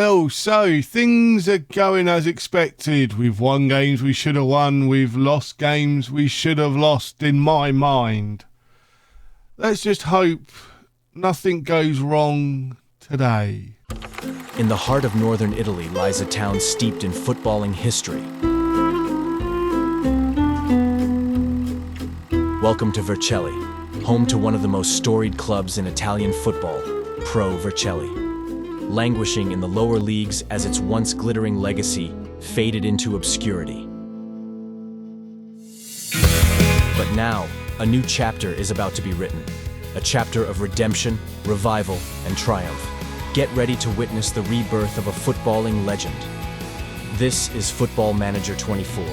Oh, so things are going as expected. We've won games we should have won. We've lost games we should have lost, in my mind. Let's just hope nothing goes wrong today. In the heart of northern Italy lies a town steeped in footballing history. Welcome to Vercelli, home to one of the most storied clubs in Italian football, Pro Vercelli. Languishing in the lower leagues as its once glittering legacy faded into obscurity. But now, a new chapter is about to be written. A chapter of redemption, revival, and triumph. Get ready to witness the rebirth of a footballing legend. This is Football Manager 24,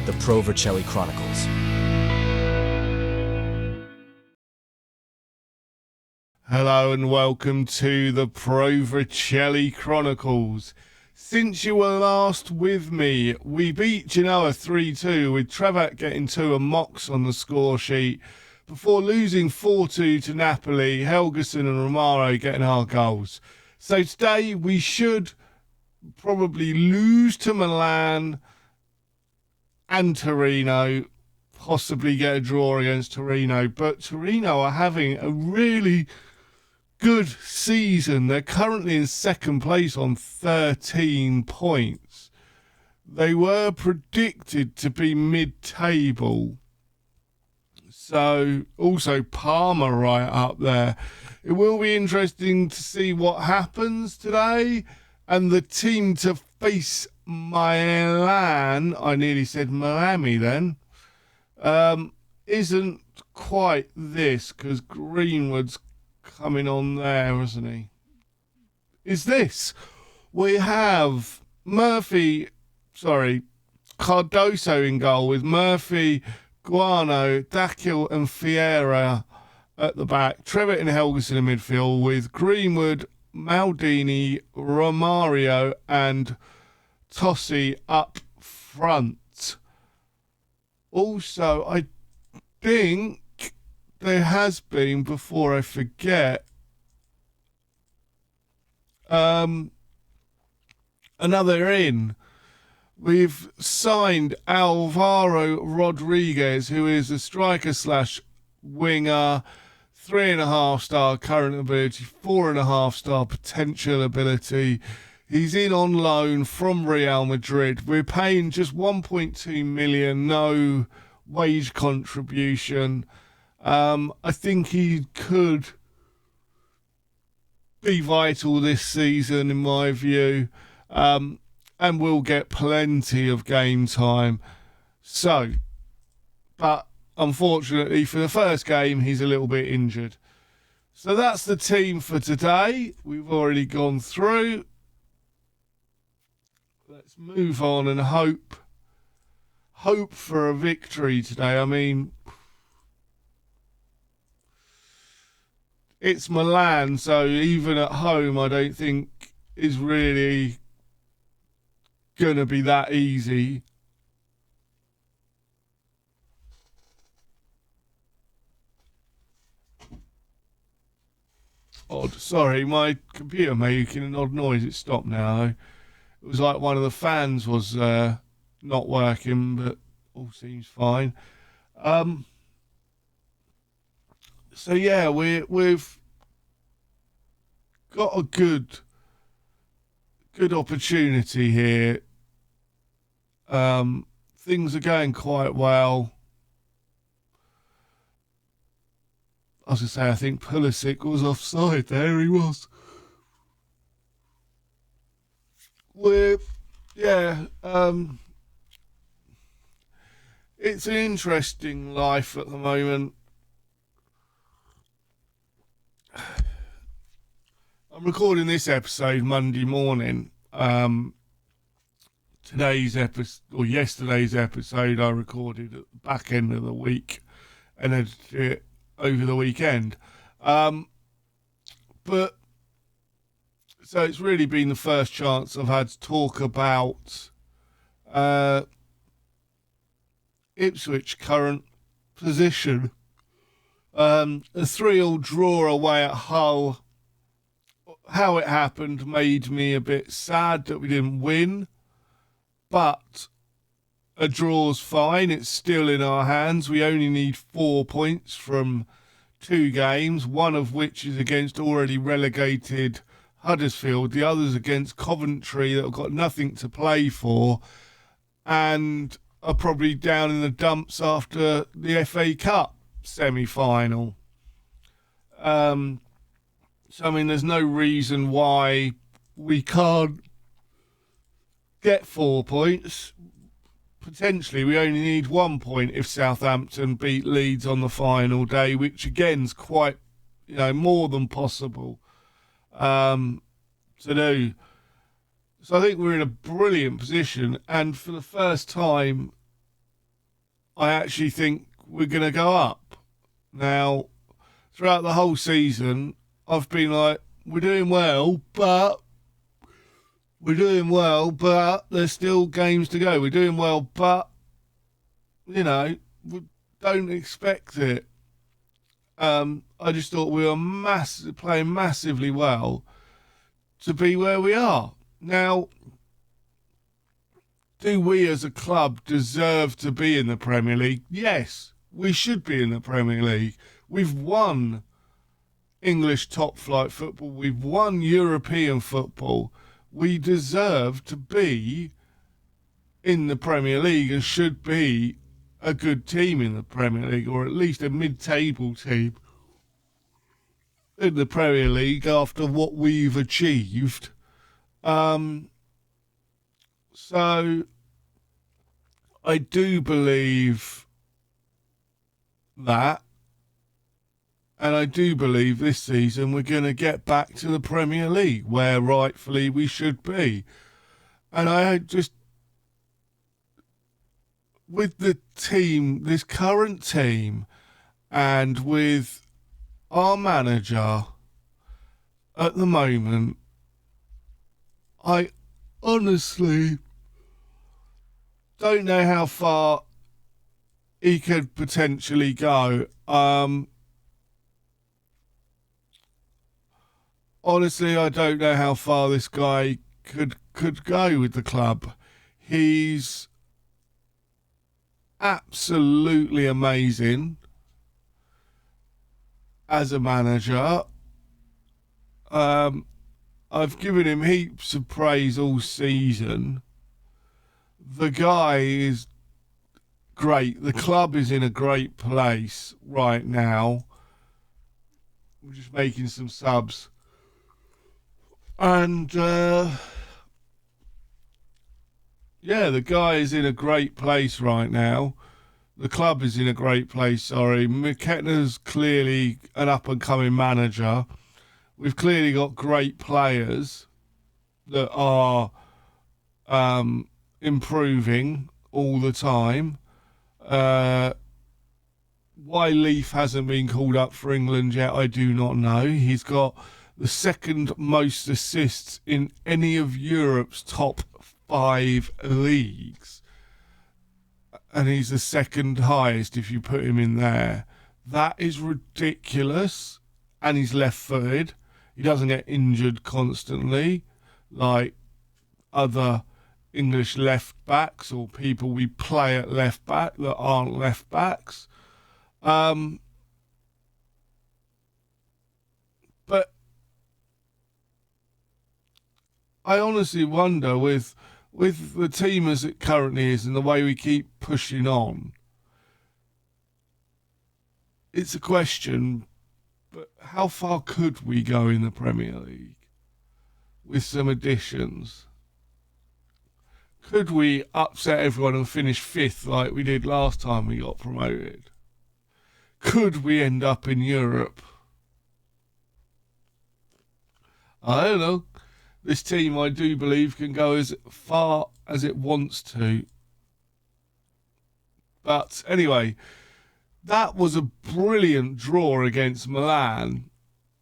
the Pro Vercelli Chronicles. Hello and welcome to the Pro Vercelli Chronicles. Since you were last with me, we beat Genoa 3-2 with Trevat getting 2 and Mox on the score sheet before losing 4-2 to Napoli, Helgeson and Romaro getting our goals. So today we should probably lose to Milan and Torino, possibly get a draw against Torino, but Torino are having a really good season. They're currently in second place on 13 points. They were predicted to be mid-table. So also Parma right up there. It will be interesting to see what happens today. And the team to face Milan, I nearly said Miami then, isn't quite this, because Greenwood's coming on there, isn't he? Is this? We have Cardoso in goal with Murphy, Guano, Dakil and Fiera at the back. Trevitt and Helgeson in midfield with Greenwood, Maldini, Romario and Tossi up front. Also, I think there has been, before I forget, another in. We've signed Alvaro Rodriguez, who is a striker / winger, 3.5-star current ability, 4.5-star potential ability. He's in on loan from Real Madrid. We're paying just 1.2 million, no wage contribution. I think he could be vital this season, in my view. And we'll get plenty of game time. So, but unfortunately for the first game, he's a little bit injured. So that's the team for today. We've already gone through. Let's move on and hope for a victory today. I mean, it's Milan, so even at home, I don't think is really going to be that easy. Odd. Sorry, my computer making an odd noise. It stopped now. It was like one of the fans was not working, but all seems fine. So yeah, we've got a good opportunity here. Things are going quite well. I was going to say, I think Pulisic was offside there. He was. It's an interesting life at the moment. I'm recording this episode Monday morning. Yesterday's episode I recorded at the back end of the week and edited it over the weekend. But so it's really been the first chance I've had to talk about Ipswich current position. A 3-3 draw away at Hull how it happened made me a bit sad that we didn't win, but a draw's fine. It's still in our hands. We only need 4 points from 2 games, one of which is against already relegated Huddersfield. The other's against Coventry that have got nothing to play for and are probably down in the dumps after the FA Cup semi-final. So, I mean, there's no reason why we can't get 4 points. Potentially, we only need 1 point if Southampton beat Leeds on the final day, which again's quite, more than possible to do. So I think we're in a brilliant position, and for the first time, I actually think we're going to go up. Now, throughout the whole season, I've been like, we're doing well, but there's still games to go. We're doing well, but, we don't expect it. I just thought we were playing massively well to be where we are. Now, do we as a club deserve to be in the Premier League? Yes, we should be in the Premier League. We've won English top flight football. We've won European football. We deserve to be in the Premier League and should be a good team in the Premier League, or at least a mid-table team in the Premier League after what we've achieved. So I do believe that, and I do believe this season we're going to get back to the Premier League where rightfully we should be. And I just, with the team, this current team, and with our manager at the moment, I honestly don't know how far he could potentially go. Honestly, I don't know how far this guy could go with the club. He's absolutely amazing as a manager. I've given him heaps of praise all season. The guy is great. The club is in a great place right now. We're just making some subs. And, the guy is in a great place right now. The club is in a great place, sorry. McKenna's clearly an up-and-coming manager. We've clearly got great players that are improving all the time. Why Leaf hasn't been called up for England yet, I do not know. He's got the second most assists in any of Europe's top 5 leagues. And he's the second highest if you put him in there. That is ridiculous. And he's left-footed. He doesn't get injured constantly like other English left-backs or people we play at left-back that aren't left-backs. But I honestly wonder with the team as it currently is and the way we keep pushing on, it's a question, but how far could we go in the Premier League with some additions? Could we upset everyone and finish 5th like we did last time we got promoted? Could we end up in Europe? I don't know. This team, I do believe, can go as far as it wants to. But anyway, that was a brilliant draw against Milan.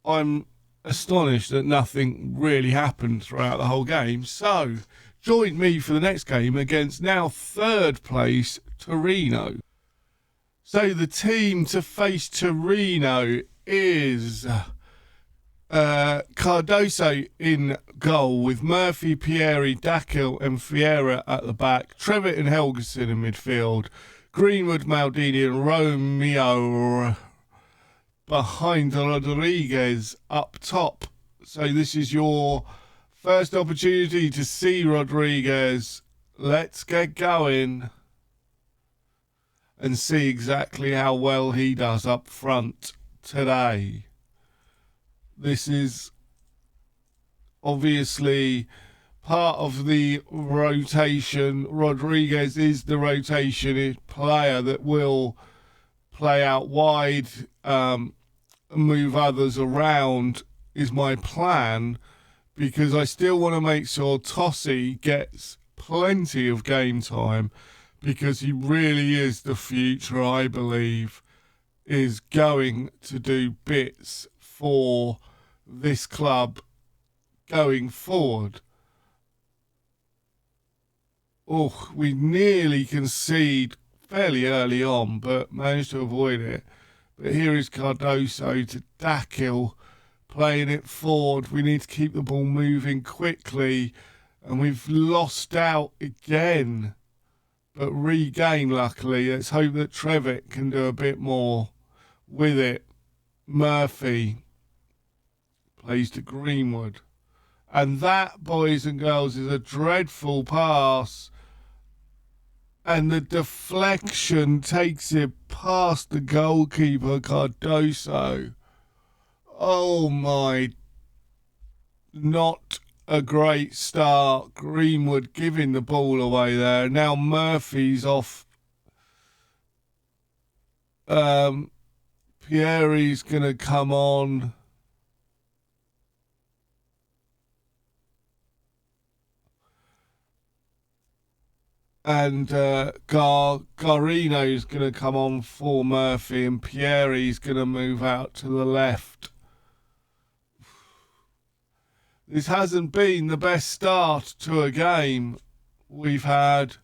I'm astonished that nothing really happened throughout the whole game. So, join me for the next game against now 3rd place Torino. So, the team to face Torino is Cardoso in goal with Murphy, Pieri, Dackil and Fiera at the back. Trevitt and Helgeson in midfield. Greenwood, Maldini and Romeo behind Rodriguez up top. So this is your first opportunity to see Rodriguez. Let's get going and see exactly how well he does up front today. This is obviously part of the rotation. Rodriguez is the rotation player that will play out wide, move others around is my plan, because I still want to make sure Tossi gets plenty of game time, because he really is the future, I believe, is going to do bits for this club going forward. Oh, we nearly concede fairly early on, but managed to avoid it. But here is Cardoso to Dackil, playing it forward. We need to keep the ball moving quickly, and we've lost out again, but regain luckily. Let's hope that Trevitt can do a bit more with it. Murphy plays to Greenwood. And that, boys and girls, is a dreadful pass. And the deflection takes it past the goalkeeper, Cardoso. Oh my, not a great start. Greenwood giving the ball away there. Now Murphy's off. Pieri's going to come on. And Garino's going to come on for Murphy, and Pieri's going to move out to the left. This hasn't been the best start to a game we've had,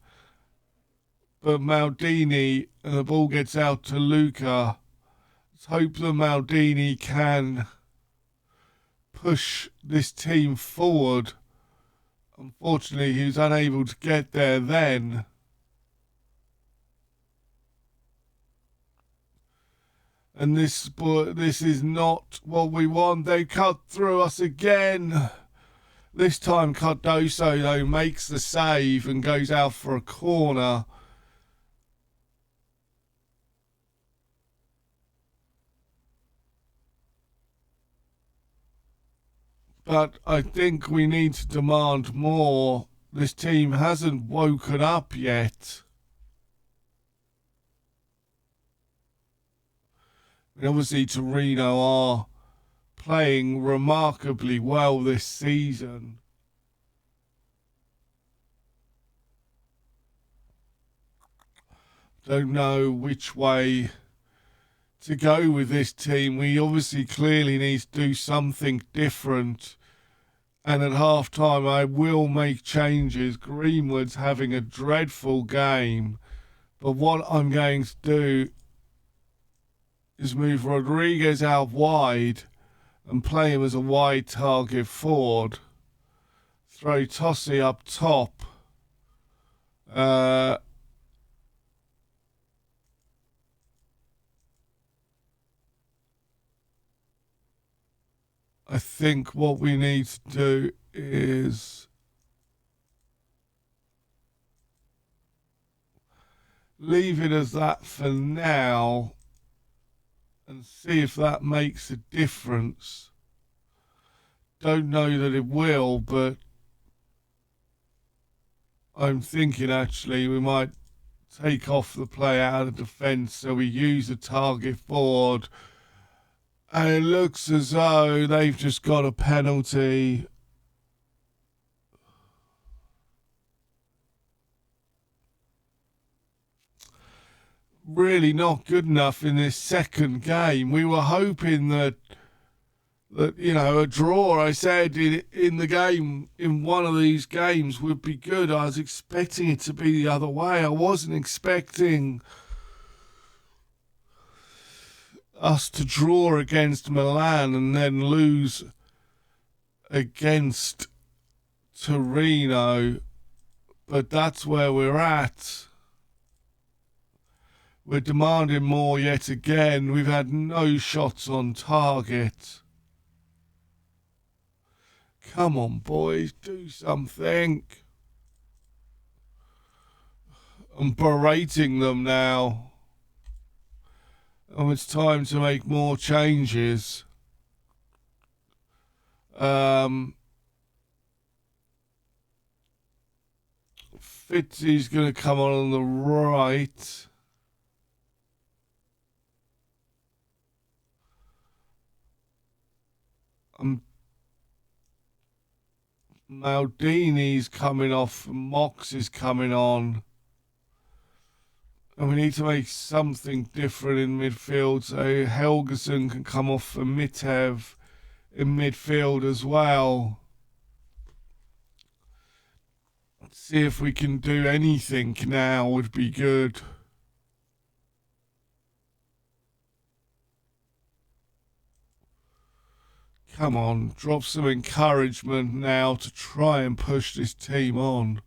but Maldini, and the ball gets out to Luca. Let's hope that Maldini can push this team forward. Unfortunately, he was unable to get there then. And this is not what we want. They cut through us again. This time Cardoso, though, makes the save and goes out for a corner. But I think we need to demand more. This team hasn't woken up yet. And obviously Torino are playing remarkably well this season. Don't know which way to go with this team. We obviously clearly need to do something different. And at half time, I will make changes. Greenwood's having a dreadful game. But what I'm going to do is move Rodriguez out wide and play him as a wide target forward. Throw Tossi up top. I think what we need to do is leave it as that for now and see if that makes a difference. Don't know that it will, but I'm thinking actually we might take off the play out of defence, so we use a target forward. And it looks as though they've just got a penalty. Really not good enough in this second game. We were hoping that you know, a draw, I said, in the game, in one of these games would be good. I was expecting it to be the other way. I wasn't expecting us to draw against Milan and then lose against Torino, but that's where we're at. We're demanding more yet again. We've had no shots on target. Come on, boys, do something. I'm berating them now. It's time to make more changes. Fitzy's going to come on the right. Maldini's coming off, Mox is coming on. And we need to make something different in midfield, so Helgeson can come off for Mitev in midfield as well. Let's see if we can do anything now, would be good. Come on, drop some encouragement now to try and push this team on.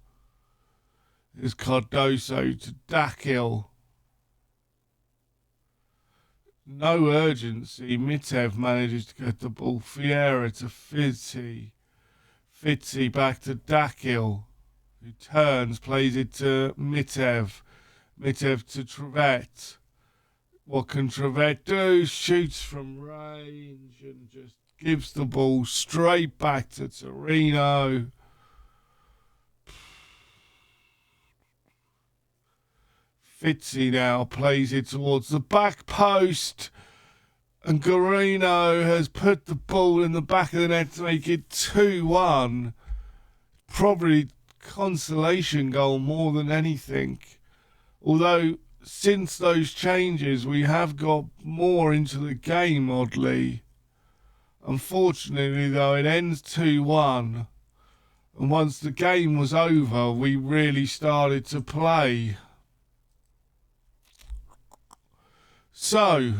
Here's Cardoso to Dakil. No urgency. Mitev manages to get the ball. Fiera to Fitzy. Fitzy back to Dakil, who turns, plays it to Mitev. Mitev to Trevet. What can Trevet do? Shoots from range and just gives the ball straight back to Torino. Fitzy now plays it towards the back post. And Guarino has put the ball in the back of the net to make it 2-1. Probably consolation goal more than anything. Although, since those changes, we have got more into the game, oddly. Unfortunately, though, it ends 2-1. And once the game was over, we really started to play. So,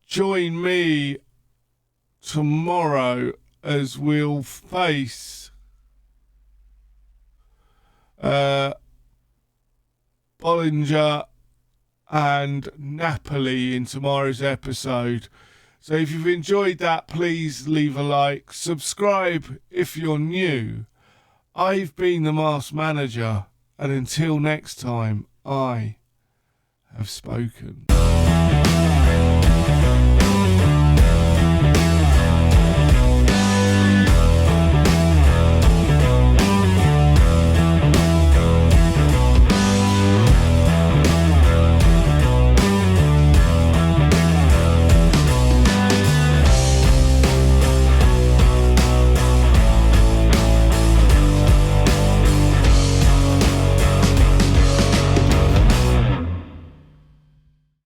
join me tomorrow as we'll face Bollinger and Napoli in tomorrow's episode. So if you've enjoyed that, please leave a like. Subscribe if you're new. I've been the Masked Manager, and until next time, I have spoken.